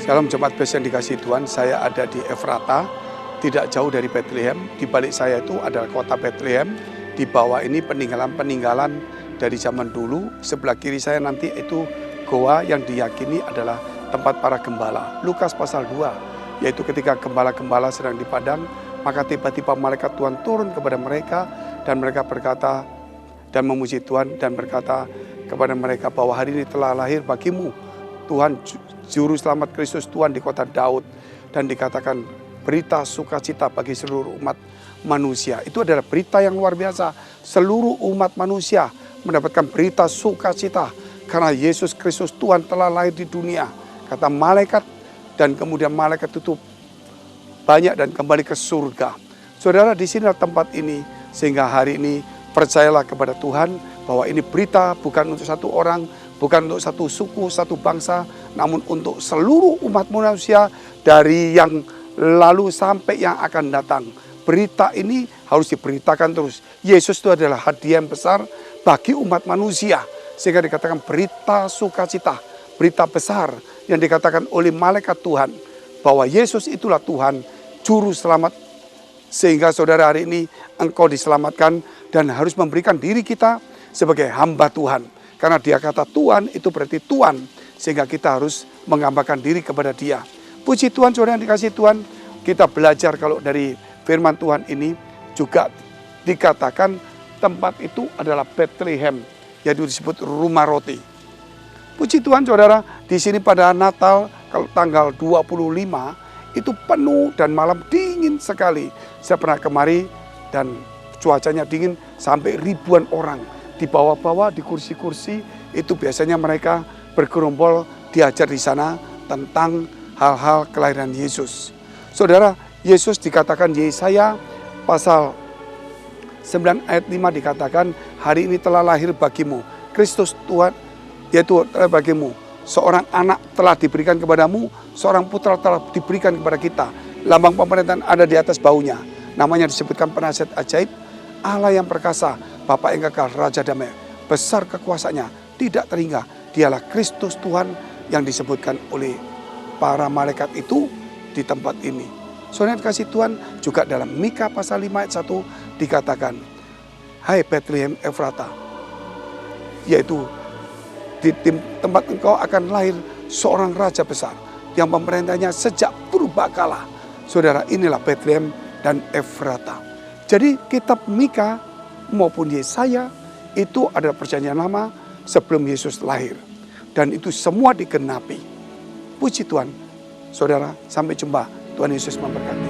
Shalom jemaat Bes yang dikasihi Tuhan, saya ada di Efrata, tidak jauh dari Bethlehem. Di balik saya itu adalah kota Bethlehem. Di bawah ini peninggalan-peninggalan dari zaman dulu. Sebelah kiri saya nanti itu goa yang diyakini adalah tempat para gembala. Lukas pasal 2, yaitu ketika gembala-gembala sedang di padang, maka tiba-tiba malaikat Tuhan turun kepada mereka dan mereka berkata dan memuji Tuhan dan berkata kepada mereka bahwa hari ini telah lahir bagimu Tuhan Juru Selamat Kristus Tuhan di kota Daud, dan dikatakan berita sukacita bagi seluruh umat manusia. Itu adalah berita yang luar biasa. Seluruh umat manusia mendapatkan berita sukacita karena Yesus Kristus Tuhan telah lahir di dunia, kata malaikat, dan kemudian malaikat itu banyak dan kembali ke surga. Saudara, di sini tempat ini, sehingga hari ini percayalah kepada Tuhan bahwa ini berita bukan untuk satu orang, bukan untuk satu suku, satu bangsa, namun untuk seluruh umat manusia dari yang lalu sampai yang akan datang. Berita ini harus diberitakan terus. Yesus itu adalah hadiah yang besar bagi umat manusia. Sehingga dikatakan berita sukacita, berita besar yang dikatakan oleh malaikat Tuhan bahwa Yesus itulah Tuhan, Juru Selamat. Sehingga saudara, hari ini engkau diselamatkan dan harus memberikan diri kita sebagai hamba Tuhan. Karena dia kata Tuhan itu berarti Tuhan. Sehingga kita harus menghambakan diri kepada dia. Puji Tuhan, saudara yang dikasihi Tuhan. Kita belajar kalau dari firman Tuhan ini juga dikatakan tempat itu adalah Bethlehem, yaitu disebut rumah roti. Puji Tuhan, saudara, di sini pada Natal kalau tanggal 25 itu penuh dan malam dingin sekali. Saya pernah kemari dan cuacanya dingin sampai ribuan orang di bawah-bawah di kursi-kursi itu biasanya mereka bergerombol diajar di sana tentang hal-hal kelahiran Yesus. Saudara, Yesus dikatakan Yesaya pasal 9 ayat 5 dikatakan hari ini telah lahir bagimu Kristus Tuhan, yaitu bagimu seorang anak telah diberikan kepadamu, seorang putra telah diberikan kepada kita. Lambang pemerintahan ada di atas baunya. Namanya disebutkan penasihat ajaib, Allah yang perkasa, Bapa yang kekal, Raja damai. Besar kekuasaannya, tidak terhingga. Dialah Kristus Tuhan yang disebutkan oleh para malaikat itu di tempat ini. Saudara kasih Tuhan, juga dalam Mika pasal 5 ayat 1 dikatakan, hai Bethlehem Efrata, yaitu di tempat engkau akan lahir seorang raja besar yang pemerintahnya sejak purbakala. Saudara, inilah Bethlehem dan Efrata. Jadi kitab Mika maupun Yesaya itu adalah perjanjian lama sebelum Yesus lahir. Dan itu semua digenapi. Puji Tuhan. Saudara, sampai jumpa. Tuhan Yesus memberkati.